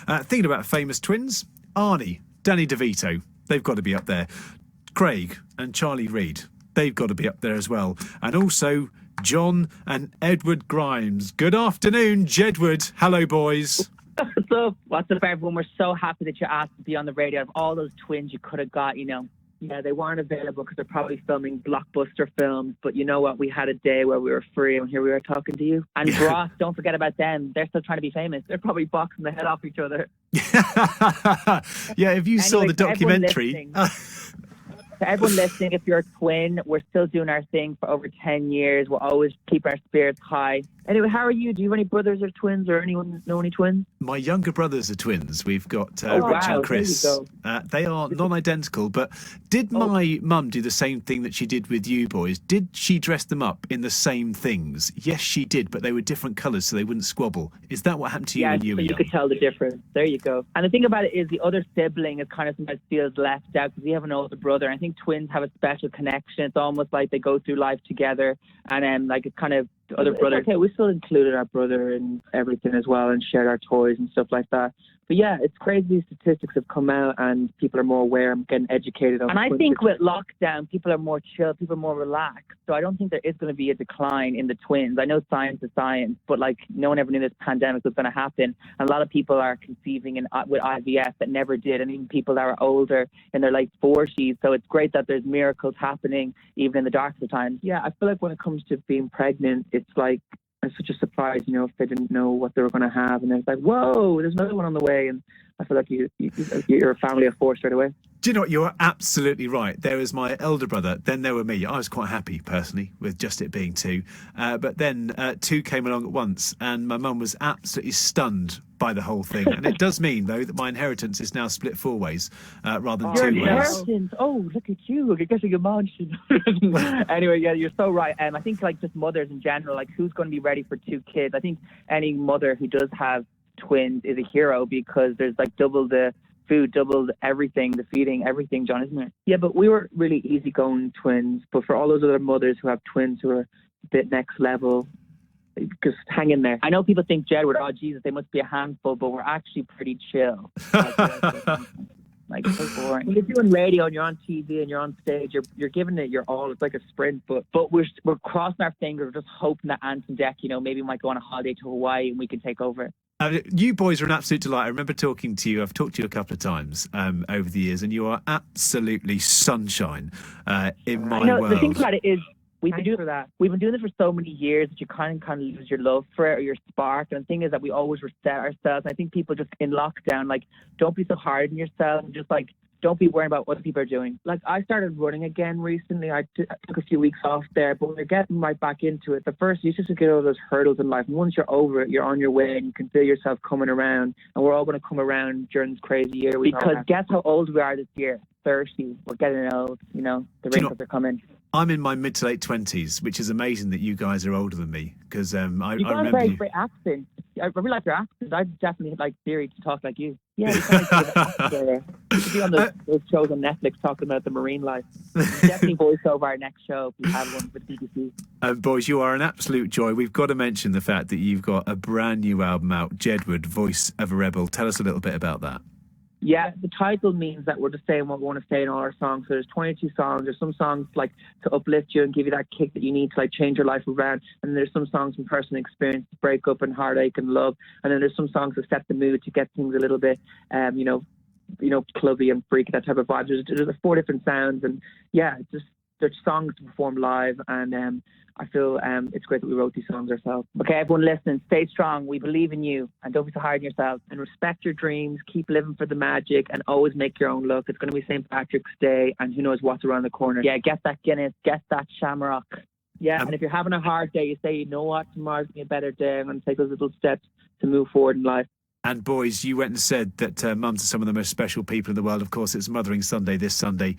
Thinking about famous twins, Arnie, Danny DeVito, they've got to be up there. Craig and Charlie Reid, they've got to be up there as well. And also John and Edward Grimes. Good afternoon, Jedward. Hello, boys. What's up, everyone? We're so happy that you asked to be on the radio. Of all those twins you could have got, Yeah, they weren't available because they're probably filming blockbuster films. But you know what? We had a day where we were free, and here we are talking to you. And Ross, don't forget about them. They're still trying to be famous. They're probably boxing the head off each other. Yeah, if you saw the documentary. To everyone listening, if you're a twin, we're still doing our thing for over 10 years. We'll always keep our spirits high. Anyway, how are you? Do you have any brothers or twins, or anyone know any twins? My younger brothers are twins. We've got Rich and Chris. They are non-identical, but did my mum do the same thing that she did with you boys? Did she dress them up in the same things? Yes, she did, but they were different colours so they wouldn't squabble. Is that what happened to you when you were young? You could tell the difference. There you go. And the thing about it is the other sibling is kind of sometimes feels left out because we have an older brother. I think twins have a special connection. It's almost like they go through life together, and like it's kind of the other brother. Okay, we still included our brother in everything as well and shared our toys and stuff like that. But yeah, it's crazy. These statistics have come out and people are more aware and getting educated on. And I think with lockdown, people are more chill, people are more relaxed. So I don't think there is going to be a decline in the twins. I know science is science, but like no one ever knew this pandemic was going to happen. And a lot of people are conceiving with IVF that never did, and even people that are older in their late 40s. So it's great that there's miracles happening even in the darkest times. Yeah, I feel like when it comes to being pregnant, it's like it's such a surprise, if they didn't know what they were going to have. And it's like, whoa, there's another one on the way. And I feel like you're a family of four straight away. Do you know what? You're absolutely right. There was my elder brother, then there were me. I was quite happy, personally, with just it being two. But then two came along at once, and my mum was absolutely stunned by the whole thing. And it does mean, though, that my inheritance is now split 4 ways rather than 2 ways. Inheritance? Oh, look at you. I guess you're a mansion. Anyway, yeah, you're so right. I think, like, just mothers in general, like, who's going to be ready for 2 kids? I think any mother who does have twins is a hero because there's, like, double the food, doubled everything, the feeding, everything, John, isn't it? Yeah, but we were really easygoing twins. But for all those other mothers who have twins who are a bit next level, just hang in there. I know people think Jedward, oh Jesus, they must be a handful, but we're actually pretty chill. Like so boring. When you're doing radio and you're on TV and you're on stage, you're giving it your all. It's like a sprint, but we're crossing our fingers, just hoping that Ant and Deck, maybe might go on a holiday to Hawaii and we can take over. You boys are an absolute delight. I remember talking to you. I've talked to you a couple of times over the years, and you are absolutely sunshine in my world. The thing about it is, we've been doing this for so many years that you kind of lose your love for it or your spark. And the thing is that we always reset ourselves. I think people just in lockdown, like, don't be so hard on yourself. Just like, don't be worrying about what people are doing. Like, I started running again recently. I took a few weeks off there, but we're getting right back into it. The first, you just get over those hurdles in life. And once you're over it, you're on your way and you can feel yourself coming around. And we're all going to come around during this crazy year. Because guess how old we are this year? 30. We're getting old. The wrinkles are coming. I'm in my mid to late 20s, which is amazing that you guys are older than me because I remember a very great accent. I really like your accent. I definitely like Theory to talk like you. Yeah, you kind of accent. You could be on those shows on Netflix talking about the marine life. Definitely voice over our next show if we have one with BBC. Boys, you are an absolute joy. We've got to mention the fact that you've got a brand new album out, Jedward, Voice of a Rebel. Tell us a little bit about that. Yeah, the title means that we're just saying what we want to say in all our songs. So there's 22 songs. There's some songs like to uplift you and give you that kick that you need to like change your life around. And there's some songs from personal experience, breakup and heartache and love. And then there's some songs that set the mood to get things a little bit, clubby and freaky, that type of vibe. There's 4 different sounds, and yeah, there's songs to perform live, and I feel it's great that we wrote these songs ourselves. Okay, everyone listening, stay strong. We believe in you, and don't be so hard on yourself. And respect your dreams. Keep living for the magic, and always make your own luck. It's going to be St. Patrick's Day, and who knows what's around the corner. Yeah, get that Guinness, get that Shamrock. Yeah, and if you're having a hard day, you say, you know what, tomorrow's going to be a better day. I'm going to take those little steps to move forward in life. And boys, you went and said that mums are some of the most special people in the world. Of course, it's Mothering Sunday this Sunday.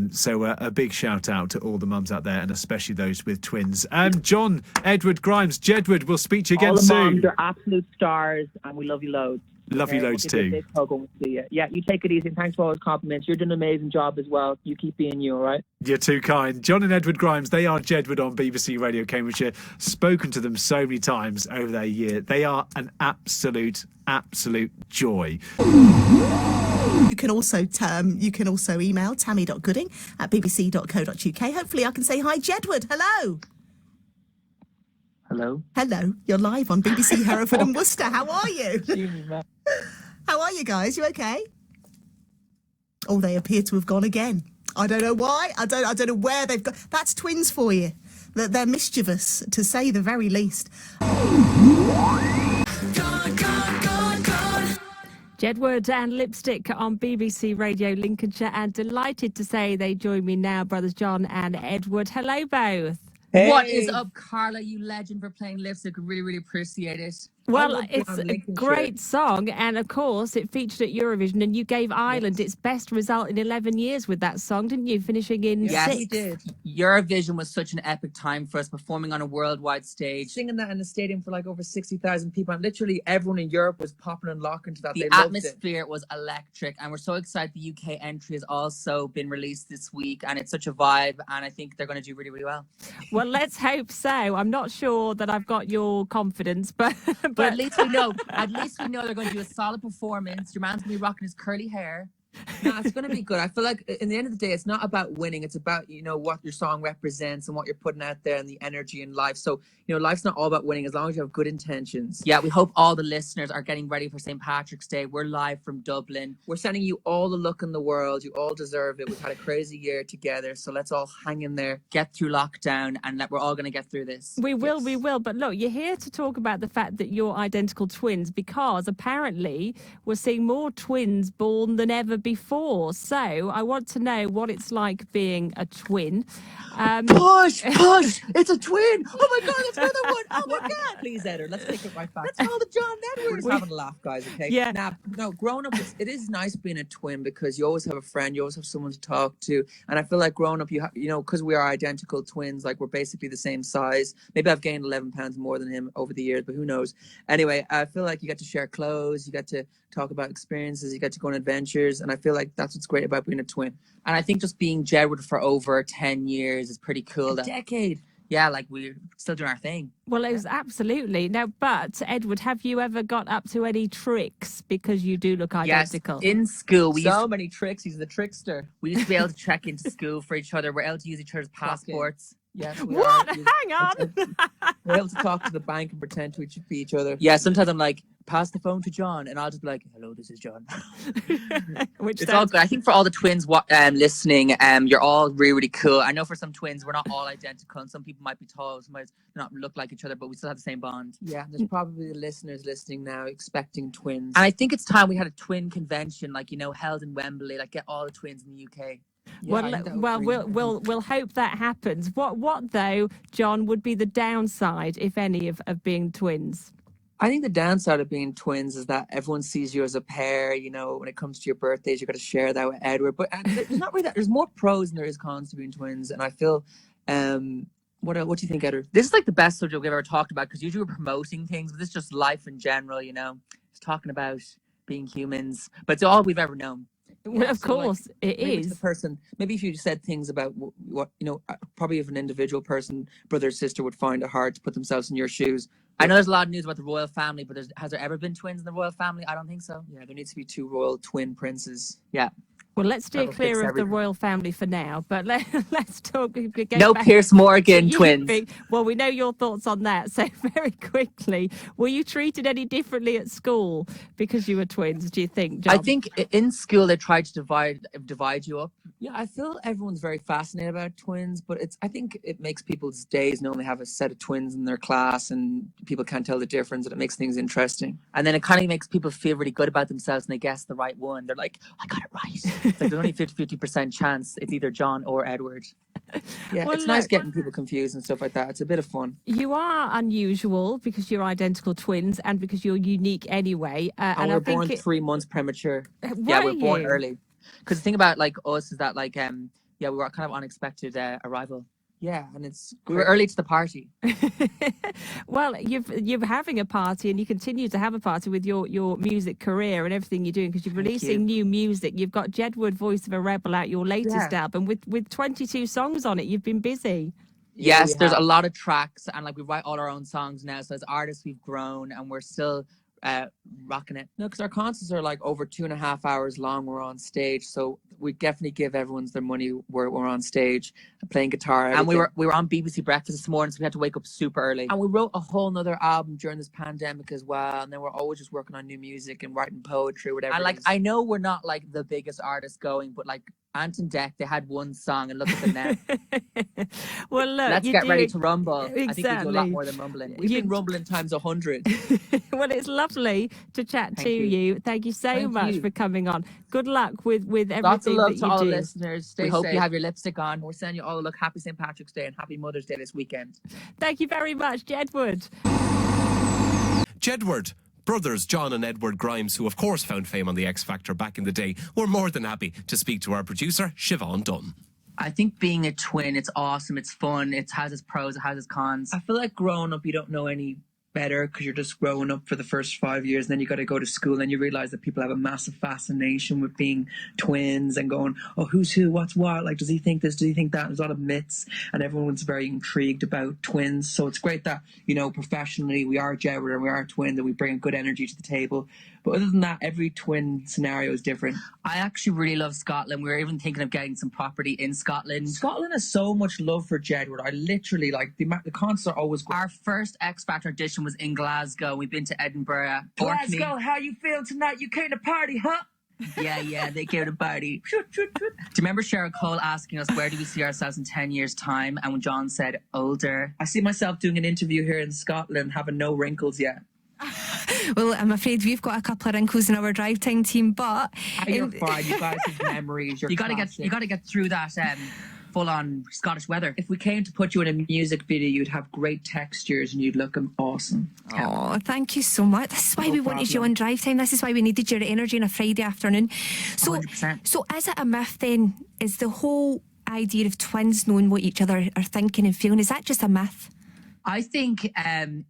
So a big shout out to all the mums out there, and especially those with twins. John, Edward Grimes, Jedward, we'll speak to you again soon. All the moms are absolute stars, and we love you loads. Love you loads We'll give you a too. big hug when we see you. Yeah, you take it easy. And thanks for all the compliments. You're doing an amazing job as well. You keep being you, all right? You're too kind. John and Edward Grimes, they are Jedward on BBC Radio Cambridgeshire. Spoken to them so many times over their year. They are an absolute joy. You can also email tammy.gooding@bbc.co.uk. Hopefully I can say hi, Jedward. Hello. Hello. Hello. You're live on BBC Hereford and Worcester. How are you? How are you guys? You okay? Oh, they appear to have gone again. I don't know why. I don't know where they've gone. That's twins for you. They're mischievous, to say the very least. Jedward and Lipstick on BBC Radio Lincolnshire, and delighted to say they join me now, brothers John and Edward. Hello, both. Hey. What is up, Carla? You legend for playing Lipstick. Really appreciate it. Well, it's a great song, and of course it featured at Eurovision, and you gave Ireland its best result in 11 years with that song, didn't you? Finishing in Yes, 6th. you did. Eurovision was such an epic time for us, performing on a worldwide stage. Singing that in a stadium for like over 60,000 people, and literally everyone in Europe was popping and locking to that. The They loved atmosphere was electric, and we're so excited the UK entry has also been released this week, and it's such a vibe, and I think they're going to do really well. Well, let's hope so. I'm not sure that I've got your confidence, but But at least we know. At least we know they're going to do a solid performance. Your man's going to be rocking his curly hair. No, it's going to be good. I feel like in the end of the day, it's not about winning. It's about, what your song represents and what you're putting out there and the energy in life. So, life's not all about winning as long as you have good intentions. Yeah, we hope all the listeners are getting ready for St. Patrick's Day. We're live from Dublin. We're sending you all the luck in the world. You all deserve it. We've had a crazy year together. So let's all hang in there. Get through lockdown, and we're all going to get through this. we will. But look, you're here to talk about the fact that you're identical twins, because apparently we're seeing more twins born than ever before. So I want to know what it's like being a twin. Push! It's a twin! Oh my God, that's another one! Oh my God! Please, Edward, let's take it right back. That's all the John Edward. We're just having a laugh, guys, okay? Yeah. Now, no, growing up, it is nice being a twin because you always have a friend, you always have someone to talk to. And I feel like growing up, because we are identical twins, like we're basically the same size. Maybe I've gained 11 pounds more than him over the years, but who knows? Anyway, I feel like you get to share clothes, you get to talk about experiences, you get to go on adventures, and I feel like that's what's great about being a twin. And I think just being Jedward for over 10 years is pretty cool. A decade. Yeah, like we're still doing our thing. Well, it was absolutely. Now, but Edward, have you ever got up to any tricks, because you do look identical? Yes, in school Many tricks. He's the trickster. we used to be able to check into school for each other. We're able to use each other's passports. Yes, What? Hang on. We're able to talk to the bank and pretend to be each other. Yeah, sometimes I'm like, pass the phone to John, and I'll just be like, hello, this is John. Which It's all sounds good. I think for all the twins listening, you're all really cool. I know for some twins, we're not all identical, and some people might be tall, some might not look like each other, but we still have the same bond. Yeah, there's probably the listeners listening now expecting twins. And I think it's time we had a twin convention, held in Wembley, get all the twins in the UK. well, we'll hope that happens. What though, John, would be the downside, if any, of being twins? I think the downside of being twins is that everyone sees you as a pair. When it comes to your birthdays, you've got to share that with Edward. But there's not really that. There's more pros than there is cons to being twins. And I feel, what do you think, Edward? This is the best subject we've ever talked about, because usually we're promoting things, but this is just life in general, It's talking about being humans, but it's all we've ever known. Well, of course, it maybe is. the person, maybe if you said things about what probably if an individual person, brother or sister, would find it hard to put themselves in your shoes. I know there's a lot of news about the royal family, but has there ever been twins in the royal family? I don't think so. Yeah, there needs to be two royal twin princes. Yeah. Well, let's steer That'll clear fix of the everything. royal family for now, but let's talk. No Pierce Morgan twins. Well, we know your thoughts on that. So very quickly, were you treated any differently at school because you were twins, do you think, John? I think in school they tried to divide you up. Yeah, I feel everyone's very fascinated about twins, but I think it makes people's days knowing they have a set of twins in their class and people can't tell the difference, and it makes things interesting. And then it kind of makes people feel really good about themselves, and they guess the right one. They're like, I got it right. It's like there's only 50% chance it's either John or Edward. Yeah, Well, it's nice look- getting people confused and stuff like that. It's a bit of fun. You are unusual because you're identical twins and because you're unique anyway. And and we I were born think 3 months premature. Yeah, we're born you? early. Because the thing about us is that we were kind of unexpected arrival. Yeah, and we were early to the party. Well, you're having a party, and you continue to have a party with your music career and everything you're doing, because you're releasing new music. You've got Jedward, Voice of a Rebel, out, your latest album with 22 songs on it. You've been busy. Yes, there's a lot of tracks, and like we write all our own songs now. So as artists, we've grown, and we're still rocking it. No, because our concerts are like over 2.5 hours long. We're on stage, so we definitely give everyone's their money. We're on stage playing guitar, everything. And we were on BBC Breakfast this morning, so we had to wake up super early. And we wrote a whole nother album during this pandemic as well. And then we're always just working on new music and writing poetry, whatever. And like, it is. I know we're not like the biggest artists going, but like Ant and Deck, they had one song, and look at them now. Well, look, let's get ready to rumble. Exactly. I think we do a lot more than rumbling. We've been rumbling times 100. Well, it's lovely to chat to you. Thank you so much for coming on. Good luck with everything Lots of love that you to all do. Listeners. We Stay hope safe. you have your lipstick on. We're sending you all a look. Happy St. Patrick's Day and happy Mother's Day this weekend. Thank you very much, Jedward. Jedward. Brothers John and Edward Grimes, who of course found fame on The X Factor back in the day, were more than happy to speak to our producer, Siobhan Dunn. I think being a twin, it's awesome, it's fun, it has its pros, it has its cons. I feel like growing up, you don't know any better because you're just growing up for the first 5 years, and then you got to go to school, and you realize that people have a massive fascination with being twins and going, oh, who's who, what's what, like, does he think this, does he think that? There's a lot of myths, and everyone's very intrigued about twins. So it's great that, you know, professionally we are Jedward and we are twins and we bring good energy to the table. But other than that, every twin scenario is different. I actually really love Scotland. We were even thinking of getting some property in Scotland. Scotland has so much love for Jedward. I literally, like, the concerts are always great. Our first X Factor audition was in Glasgow. We've been to Edinburgh. Glasgow, how you feel tonight? You came to party, huh? Yeah, they came to party. Do you remember Cheryl Cole asking us where do we see ourselves in 10 years' time? And when John said older. I see myself doing an interview here in Scotland, having no wrinkles yet. Well, I'm afraid we've got a couple of wrinkles in our drive time team, but you're fine. You guys have memories. You gotta get through that full on Scottish weather. If we came to put you in a music video, you'd have great textures and you'd look awesome. Oh, thank you so much. This is why we wanted you on drive time. This is why we needed your energy on a Friday afternoon. So, 100%. So is it a myth then? Is the whole idea of twins knowing what each other are thinking and feeling, is that just a myth? I think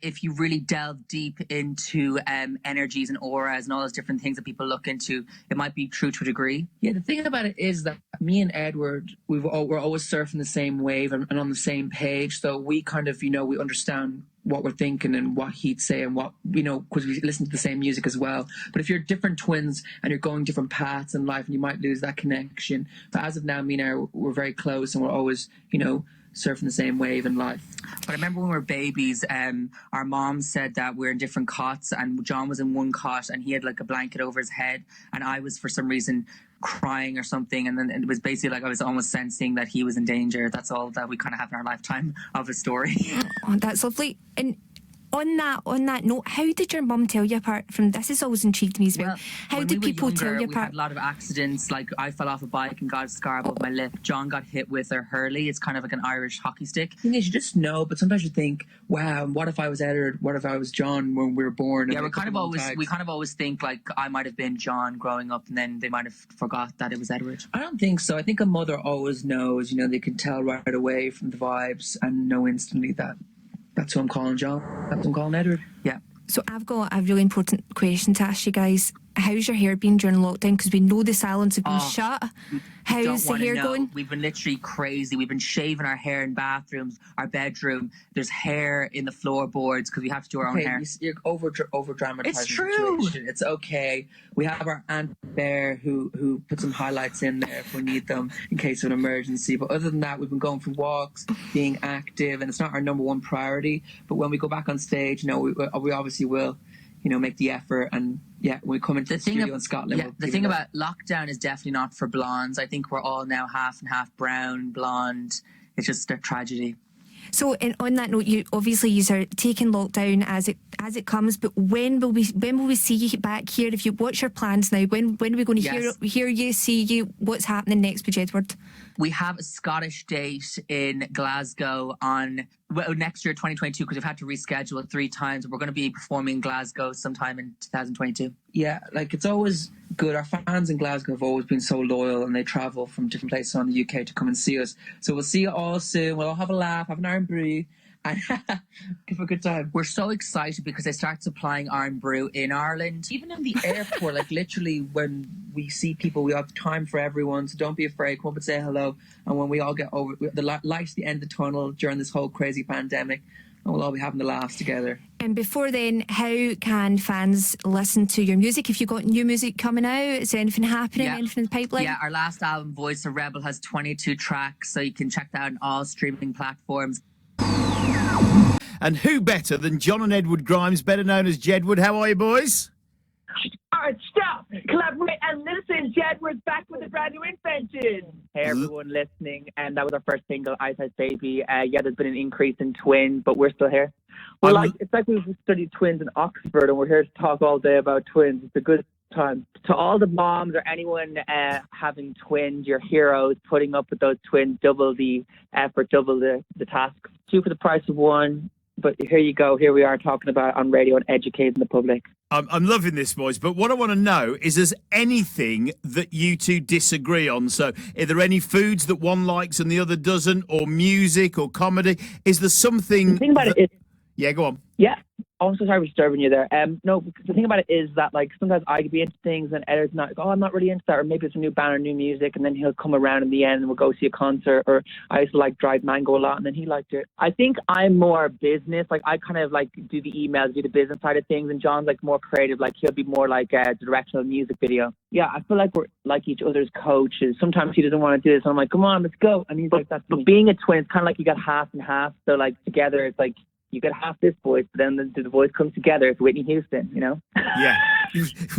if you really delve deep into energies and auras and all those different things that people look into, it might be true to a degree. Yeah, the thing about it is that me and Edward, we're always surfing the same wave and on the same page. So we kind of, you know, we understand what we're thinking and what he'd say and what, you know, because we listen to the same music as well. But if you're different twins and you're going different paths in life, and you might lose that connection. But as of now, me and I, we're very close and we're always, you know, surfing the same wave in life. But I remember when we were babies, our mom said that we're in different cots, and John was in one cot and he had like a blanket over his head, and I was for some reason crying or something, and then it was basically like I was almost sensing that he was in danger. That's all that we kind of have in our lifetime of a story. Oh, that's lovely. And on that note, how did your mum tell you apart from this? Has always intrigued me as well. How did people tell you apart? We had a lot of accidents. Like I fell off a bike and got a scar above my lip. John got hit with a hurley. It's kind of like an Irish hockey stick. The thing is, you just know, but sometimes you think, wow, what if I was Edward? What if I was John when we were born? Yeah, we kind of always think like I might have been John growing up, and then they might have forgot that it was Edward. I don't think so. I think a mother always knows. You know, they can tell right away from the vibes and know instantly that that's who I'm calling John. That's who I'm calling Edward. Yeah. So I've got a really important question to ask you guys. How's your hair been during lockdown? Because we know the salons have been shut. How's the hair going? We've been literally crazy. We've been shaving our hair in bathrooms, our bedroom. There's hair in the floorboards because we have to do our own hair. You're over dramatizing. It's true. It's okay. We have our Aunt Bear who put some highlights in there if we need them in case of an emergency. But other than that, we've been going for walks, being active, and it's not our number one priority. But when we go back on stage, you know, we obviously will, you know, make the effort. And yeah, when we come into the studio in Scotland. Yeah, the thing about lockdown is definitely not for blondes. I think we're all now half and half brown, blonde. It's just a tragedy. So, on that note, you are taking lockdown as it comes. But when will we see you back here? What's your plans now? When are we going to hear you, see you? What's happening next with Jedward? We have a Scottish date in Glasgow next year, 2022, because we've had to reschedule it 3 times. We're going to be performing in Glasgow sometime in 2022. Yeah, like it's always Good. Our fans in Glasgow have always been so loyal, and they travel from different places around the UK to come and see us. So we'll see you all soon. We'll all have a laugh, have an iron brew, and give a good time. We're so excited because they start supplying Iron Brew in Ireland. Even in the airport, like literally when we see people, we have time for everyone. So don't be afraid. Come up and say hello. And when we all get over the light at the end of the tunnel during this whole crazy pandemic, and we'll all be having the laughs together. And before then, how can fans listen to your music? If you've got new music coming out, is there anything happening? Anything in the pipeline? Yeah, our last album, Voice of Rebel, has 22 tracks, so you can check that out on all streaming platforms. And who better than John and Edward Grimes, better known as Jedward? How are you, boys? All right, stop, collaborate, and listen. Jedward's back with a brand new invention. Hey, everyone listening, and that was our first single, Ice Ice Baby. Yeah, there's been an increase in twins, but we're still here. Well, it's like we've studied twins in Oxford, and we're here to talk all day about twins. It's a good time. To all the moms or anyone having twins, your heroes, putting up with those twins, double the effort, double the task. 2 for the price of 1. But here you go. Here we are talking about it on radio and educating the public. I'm loving this, boys. But what I want to know is anything that you two disagree on? So are there any foods that one likes and the other doesn't, or music or comedy? Is there something... The thing about it is... Yeah, go on. Yeah. Oh, I'm so sorry for disturbing you there. No, the thing about it is that, like, sometimes I could be into things and Ed's not, oh, I'm not really into that, or maybe it's a new band or new music, and then he'll come around in the end and we'll go see a concert. Or I used to like dried mango a lot, and then he liked it. I think I'm more business. Like, I kind of like do the emails, do the business side of things, and John's like more creative. Like, he'll be more like a directional music video. Yeah, I feel like we're like each other's coaches. Sometimes he doesn't want to do this, and I'm like, come on, let's go. And he's like, that's me. But being a twin, it's kind of like you got half and half. So like together, it's like, you get half this voice, but then the voice comes together. It's Whitney Houston, you know? Yeah.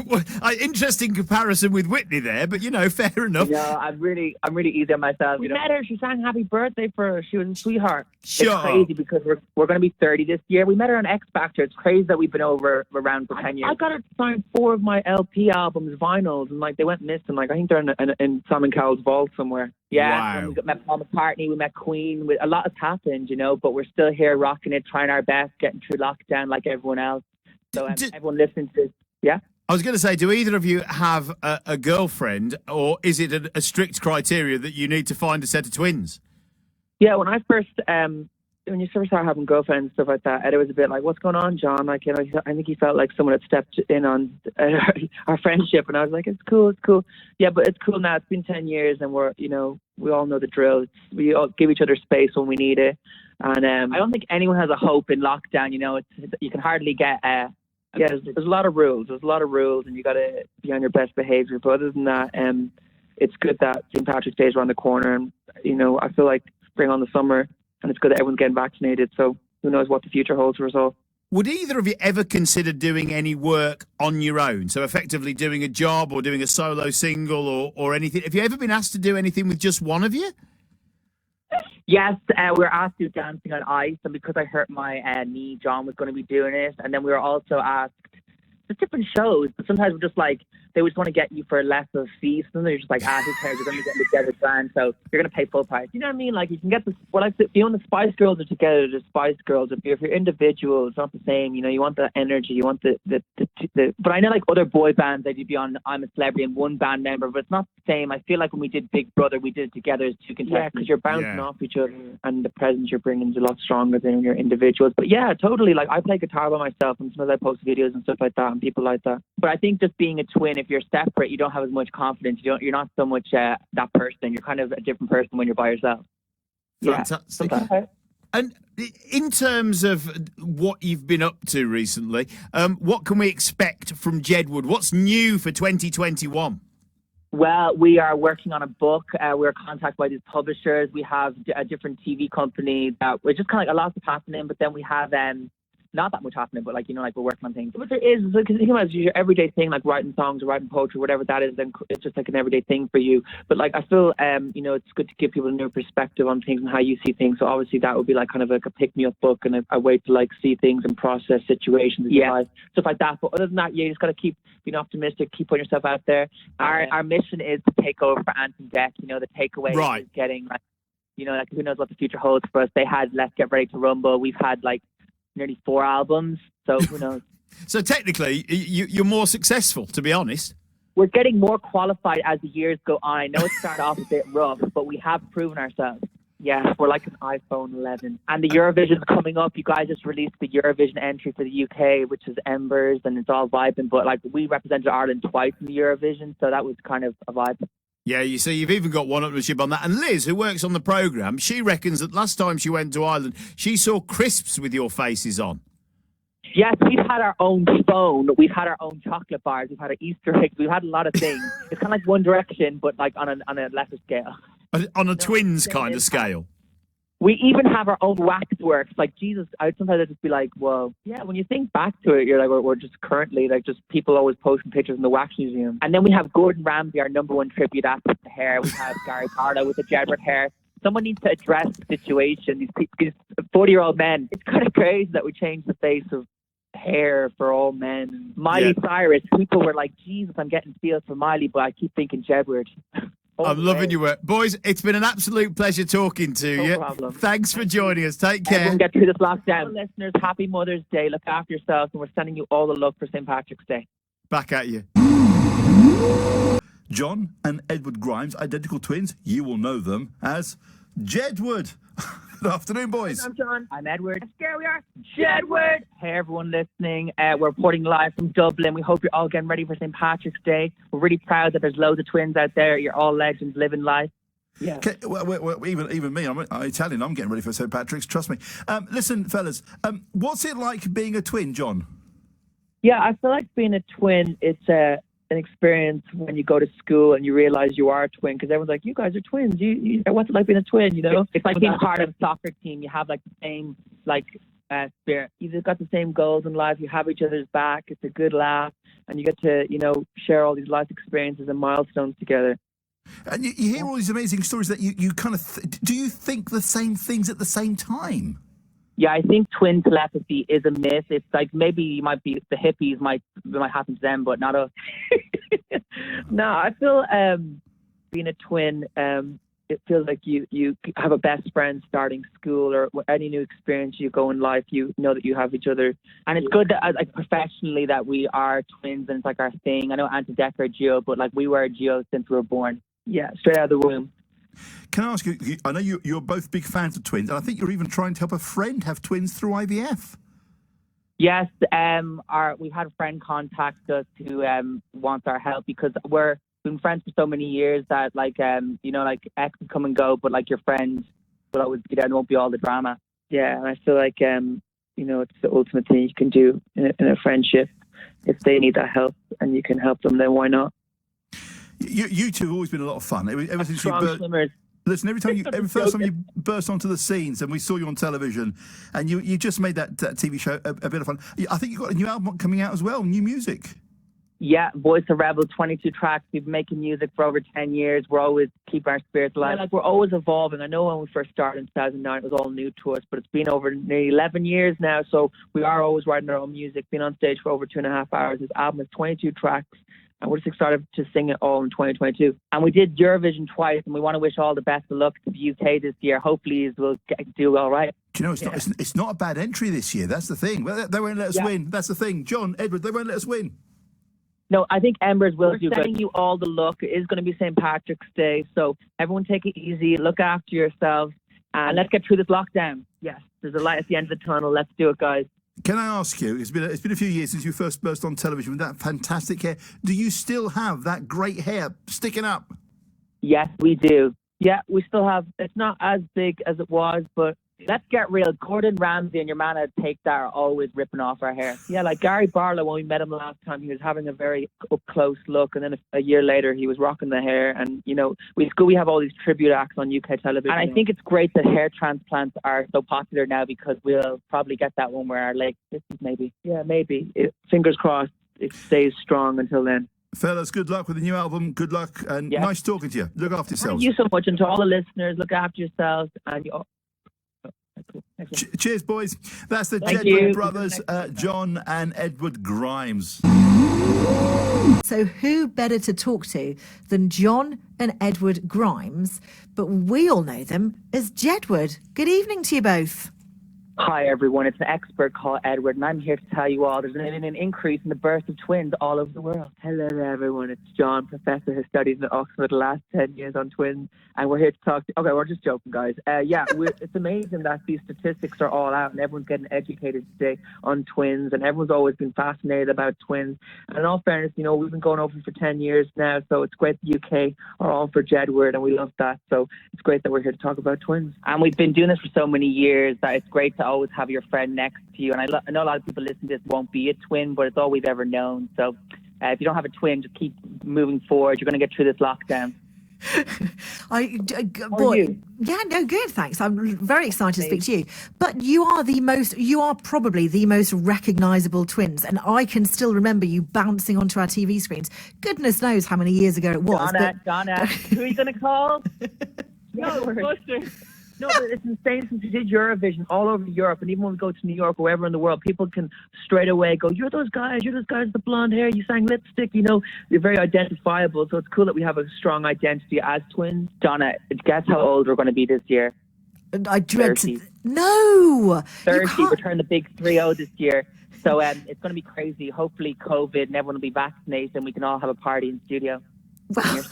Well, interesting comparison with Whitney there, but, you know, fair enough. No, I'm really easy on myself. We met her. She sang Happy Birthday for her. She was a sweetheart. Sure. It's crazy because we're going to be 30 this year. We met her on X Factor. It's crazy that we've been around for 10 years. I got her to sign 4 of my LP albums, vinyls, and, like, they went missing. Like, I think they're in Simon Cowell's vault somewhere. Yeah, wow. We met Paul McCartney, we met Queen. A lot has happened, you know, but we're still here rocking it, trying our best, getting through lockdown like everyone else. So everyone listening to, yeah. I was going to say, do either of you have a girlfriend, or is it a strict criteria that you need to find a set of twins? Yeah, when you first start having girlfriends and stuff like that, Ed was a bit like, what's going on, John? Like, you know, I think he felt like someone had stepped in on our friendship, and I was like, it's cool. Yeah, but it's cool now. It's been 10 years, and we all know the drill. We all give each other space when we need it. And I don't think anyone has a hope in lockdown, you know. You can hardly get... there's a lot of rules. There's a lot of rules, and you got to be on your best behaviour. But other than that, it's good that St. Patrick's Day is around the corner, and, you know, I feel like bring on the summer, and it's good that everyone's getting vaccinated. So who knows what the future holds for us all. Would either of you ever consider doing any work on your own? So effectively doing a job or doing a solo single or anything? Have you ever been asked to do anything with just one of you? Yes, we were asked to do Dancing on Ice, and because I hurt my knee, John was going to be doing it. And then we were also asked the different shows, but sometimes we're just like, they just want to get you for less of a fee. So they're just like, who cares? You're going to get together grand, so you're going to pay full price. You know what I mean? Like, you can get the Spice Girls are together, the Spice Girls. If you're individual, it's not the same. You know, you want the energy, you want the but I know, like, other boy bands, like, you'd be on I'm a Celebrity and one band member, but it's not the same. I feel like when we did Big Brother, we did it together as 2 contestants. Yeah, because you're bouncing off each other, and the presence you're bringing is a lot stronger than your individuals. But yeah, totally. Like, I play guitar by myself, and sometimes I post videos and stuff like that, and people like that. But I think just being a twin, if you're separate, you don't have as much confidence. You're not so much that person. You're kind of a different person when you're by yourself. Fantastic. Yeah, and in terms of what you've been up to recently, what can we expect from Jedward? What's new for 2021? Well, we are working on a book. We're contacted by these publishers. We have a different TV company that we're just kind of like a lot of happening, but then we have not that much happening, but, like, you know, like, we're working on things. But there is, because think about it, your everyday thing, like writing songs or writing poetry, whatever that is, then it's just like an everyday thing for you. But, like, I feel, you know, it's good to give people a new perspective on things and how you see things. So obviously that would be like kind of like a pick-me-up book and a way to, like, see things and process situations in your life, stuff like that. But other than that, you just got to keep being optimistic, keep putting yourself out there. Our mission is to take over for Ant and Dec. You know, the takeaway is getting, like, you know, like, who knows what the future holds for us. They had Let's Get Ready to Rumble. We've had, like, nearly 4 albums, so who knows. So technically, you're more successful, to be honest. we're getting more qualified as the years go on. I know it started off a bit rough, but we have proven ourselves. Yes, we're like an iPhone 11. And the Eurovision's coming up. You guys just released the Eurovision entry for the UK, which is Embers, and it's all vibing. But like, we represented Ireland twice in the Eurovision, so that was kind of a vibe. Yeah, you see, you've even got one-upmanship on that. And Liz, who works on the programme, she reckons that last time she went to Ireland, she saw crisps with your faces on. Yes, we've had our own phone. We've had our own chocolate bars. We've had our Easter eggs. We've had a lot of things. It's kind of like One Direction, but like on a lesser scale. On a twins kind of scale. We even have our own waxworks. Like, Jesus, sometimes I'd just be like, well, yeah, when you think back to it, you're like, we're just currently, like, just people always posting pictures in the wax museum. And then we have Gordon Ramsay, our number one tribute act with the hair. We have Gary Barlow with the Jedward hair. Someone needs to address the situation. These 40-year-old men. It's kind of crazy that we changed the face of hair for all men. Miley Cyrus, people were like, Jesus, I'm getting feels for Miley, but I keep thinking Jedward. I'm loving your work. Boys, it's been an absolute pleasure talking to you. Problem. Thanks for joining us. Take care. Everyone get through this lockdown. Listeners, happy Mother's Day. Look after yourselves, and we're sending you all the love for St. Patrick's Day. Back at you. John and Edward Grimes, identical twins. You will know them as Jedward. Good afternoon, boys. I'm John. I'm Edward. Here we are. Jedward. Hey, everyone listening. We're reporting live from Dublin. We hope you're all getting ready for St. Patrick's Day. We're really proud that there's loads of twins out there. You're all legends living life. Yeah. Okay, well, even me, I'm Italian. I'm getting ready for St. Patrick's. Trust me. Listen, fellas, what's it like being a twin, John? Yeah, I feel like being a twin, it's an experience when you go to school and you realize you are a twin, because everyone's like, you guys are twins. You what's it like being a twin, you know? It's like being part of a soccer team. You have like the same spirit. You've got the same goals in life. You have each other's back. It's a good laugh, and you get to, share all these life experiences and milestones together. And you hear all these amazing stories that you kind of... do you think the same things at the same time? Yeah, I think twin telepathy is a myth. It's like maybe the hippies might happen to them, but not us. No, I feel being a twin, it feels like you have a best friend starting school, or any new experience you go in life, you know that you have each other. And it's good that, like, professionally, that we are twins, and it's like our thing. I know Aunt and Deck are a duo, but like, we were a duo since we were born. Yeah, straight out of the womb. Can I ask you, I know you're both big fans of twins, and I think you're even trying to help a friend have twins through IVF. Yes, we've had a friend contact us who wants our help, because we've been friends for so many years that, like, exes come and go, but like, your friends will always be there and won't be all the drama. Yeah, and I feel like, it's the ultimate thing you can do in a friendship. If they need that help and you can help them, then why not? You two have always been a lot of fun. Ever since swimmers. Listen, every first time you burst onto the scenes and we saw you on television, and you just made that TV show a bit of fun. I think you've got a new album coming out as well, new music. Yeah, Voice of Rebel, 22 tracks. We've been making music for over 10 years. We're always keeping our spirits alive. Yeah, like, we're always evolving. I know when we first started in 2009, it was all new to us, but it's been over nearly 11 years now, so we are always writing our own music, been on stage for over 2.5 hours. This album is 22 tracks. And we're just excited to sing it all in 2022. And we did Eurovision twice, and we want to wish all the best of luck to the UK this year. Hopefully we'll do all right. Do you know, it's not a bad entry this year. That's the thing. They won't let us win. That's the thing. John, Edward, they won't let us win. No, I think Embers will do good. We're sending you all the luck. It is going to be St. Patrick's Day, so everyone take it easy. Look after yourselves, and let's get through this lockdown. Yes, there's a light at the end of the tunnel. Let's do it, guys. Can I ask you, it's been a few years since you first burst on television with that fantastic hair. Do you still have that great hair sticking up? Yes, we do. Yeah, we still have. It's not as big as it was, but let's get real. Gordon Ramsay and your man at Take That are always ripping off our hair. Yeah, like Gary Barlow, when we met him last time, he was having a very up-close look, and then a year later, he was rocking the hair. And, we have all these tribute acts on UK television. And I think it's great that hair transplants are so popular now, because we'll probably get that one where our late 50s, maybe. Yeah, maybe. Fingers crossed it stays strong until then. Fellas, good luck with the new album. Good luck, and nice talking to you. Look after yourselves. Thank you so much, and to all the listeners, look after yourselves. And cheers, boys. That's the Jedward brothers, John and Edward Grimes. So who better to talk to than John and Edward Grimes? But we all know them as Jedward. Good evening to you both. Hi everyone, it's an expert called Edward, and I'm here to tell you all there's been an increase in the birth of twins all over the world. Hello everyone, it's John, professor who studied at Oxford the last 10 years on twins, and we're here to talk to... Okay, we're just joking, guys. It's amazing that these statistics are all out and everyone's getting educated today on twins, and everyone's always been fascinated about twins. And in all fairness, we've been going over for 10 years now, so it's great the UK are all for Jedward, and we love that. So it's great that we're here to talk about twins. And we've been doing this for so many years that it's great to always have your friend next to you. And I know a lot of people listening to this won't be a twin, but it's all we've ever known. So if you don't have a twin, just keep moving forward. You're going to get through this lockdown. Good, thanks. I'm very excited to speak to you. But you are probably the most recognisable twins, and I can still remember you bouncing onto our TV screens. Goodness knows how many years ago it was. Donna, who are you going to call? No, but it's insane since we did Eurovision all over Europe, and even when we go to New York or wherever in the world, people can straight away go, you're those guys with the blonde hair, you sang Lipstick, you're very identifiable. So it's cool that we have a strong identity as twins. Donna, guess how old we're going to be this year? I dread 30. No! 30, we're turning the big 3-0 this year. So it's going to be crazy. Hopefully COVID and everyone will be vaccinated and we can all have a party in the studio. Well,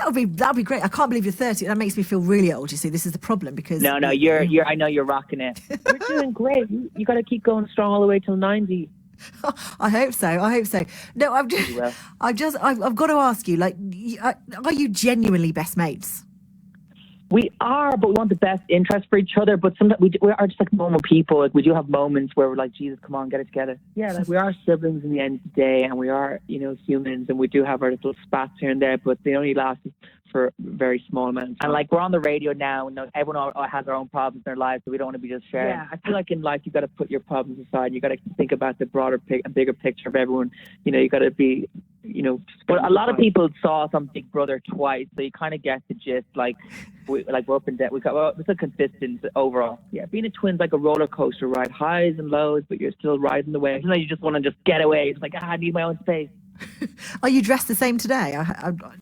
that'll be great. I can't believe you're 30. That makes me feel really old. You see, this is the problem because no, you're. I know you're rocking it. You're doing great. You got to keep going strong all the way till 90. I hope so. No, I've got to ask you. Like, are you genuinely best mates? We are, but we want the best interest for each other. But sometimes we are just like normal people. Like, we do have moments where we're like, Jesus, come on, get it together. Yeah, like we are siblings in the end of the day, and we are, humans, and we do have our little spats here and there, but they only last for very small amounts. And like, we're on the radio now, and everyone has their own problems in their lives, so we don't want to be just sharing. Yeah, I feel like in life you got to put your problems aside. You got to think about the broader, bigger picture of everyone. You got to be. But a lot of people saw us on Big Brother twice, so you kind of get the gist. Like we're up and down. It's a consistent overall. Yeah, being a twin's like a roller coaster ride, highs and lows, but you're still riding the wave. Sometimes you just want to just get away. It's like I need my own space. Are you dressed the same today?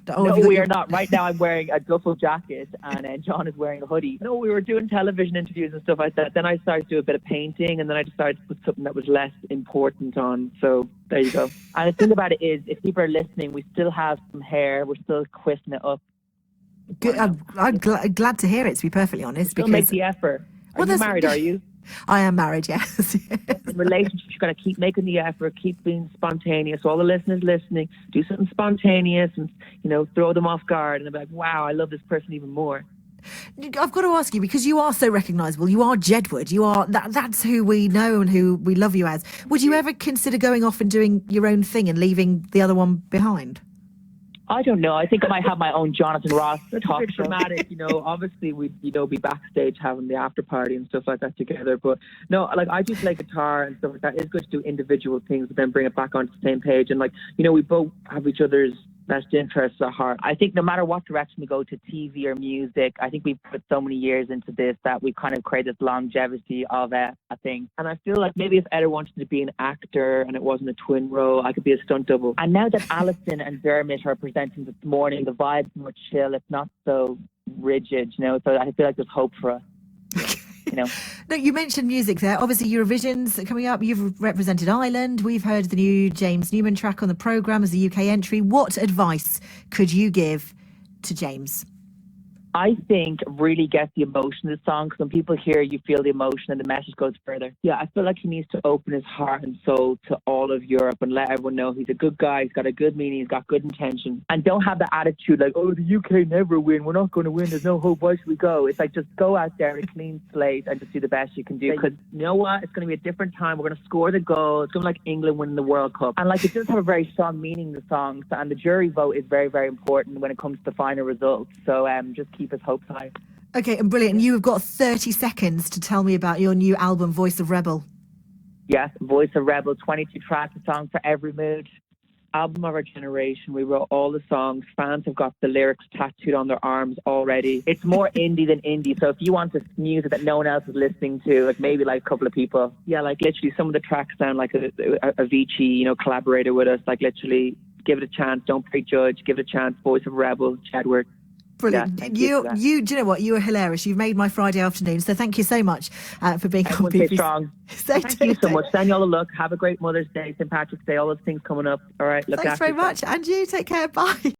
No, we are not. Right now I'm wearing a duffel jacket and John is wearing a hoodie. No, we were doing television interviews and stuff like that. Then I started to do a bit of painting, and then I decided to put something that was less important on. So there you go. And the thing about it is, if people are listening, we still have some hair. We're still twisting it up. Good. I'm glad to hear it, to be perfectly honest. Still make the effort. Are you married, are you? I am married, yes. In relationships, you got to keep making the effort, keep being spontaneous. All the listeners listening, do something spontaneous and, throw them off guard. And they'll be like, wow, I love this person even more. I've got to ask you, because you are so recognisable, you are Jedward, that's who we know and who we love you as. Would you ever consider going off and doing your own thing and leaving the other one behind? I don't know. I think I might have my own Jonathan Ross talk show. Dramatic, obviously we'd, be backstage having the after party and stuff like that together. But no, like I do play guitar and stuff like that. It's good to do individual things, but then bring it back onto the same page. And we both have each other's best interests at heart. I think no matter what direction we go to, TV or music, I think we've put so many years into this that we've kind of created this longevity of a thing. And I feel like maybe if Ed wanted to be an actor and it wasn't a twin role, I could be a stunt double. And now that Alison and Dermot are presenting this morning, the vibe's more chill. It's not so rigid, so I feel like there's hope for us. No, you mentioned music there. Obviously, Eurovision's coming up. You've represented Ireland. We've heard the new James Newman track on the programme as a UK entry. What advice could you give to James? I think really get the emotion of the song, because when people hear you feel the emotion and the message goes further. Yeah, I feel like he needs to open his heart and soul to all of Europe and let everyone know he's a good guy, he's got a good meaning, he's got good intention. And don't have the attitude like, oh, the UK never win, we're not going to win, there's no hope, why should we go? It's like, just go out there with a clean slate and just do the best you can do. Because you know what? It's going to be a different time. We're going to score the goal. It's going to be like England winning the World Cup. And it does have a very strong meaning, the song. And the jury vote is very, very important when it comes to the final results. So just keep his hopes high. Okay, and brilliant. You've got 30 seconds to tell me about your new album, Voice of Rebel. Yes, Voice of Rebel, 22 tracks, a song for every mood. Album of our generation. We wrote all the songs. Fans have got the lyrics tattooed on their arms already. It's more indie than indie. So if you want this music that no one else is listening to, maybe a couple of people. Yeah, literally some of the tracks sound like Avicii, collaborated with us. Literally, give it a chance. Don't prejudge. Give it a chance. Voice of Rebel, Jedward. Brilliant. Yeah, thank you for that. Do you know what? You were hilarious. You've made my Friday afternoon. So thank you so much for being on Everyone stay BBC. strong. Thank you so much. Send you all a look. Have a great Mother's Day, St. Patrick's Day, all those things coming up. All right. Look Thanks after very yourself. much. And you take care. Bye.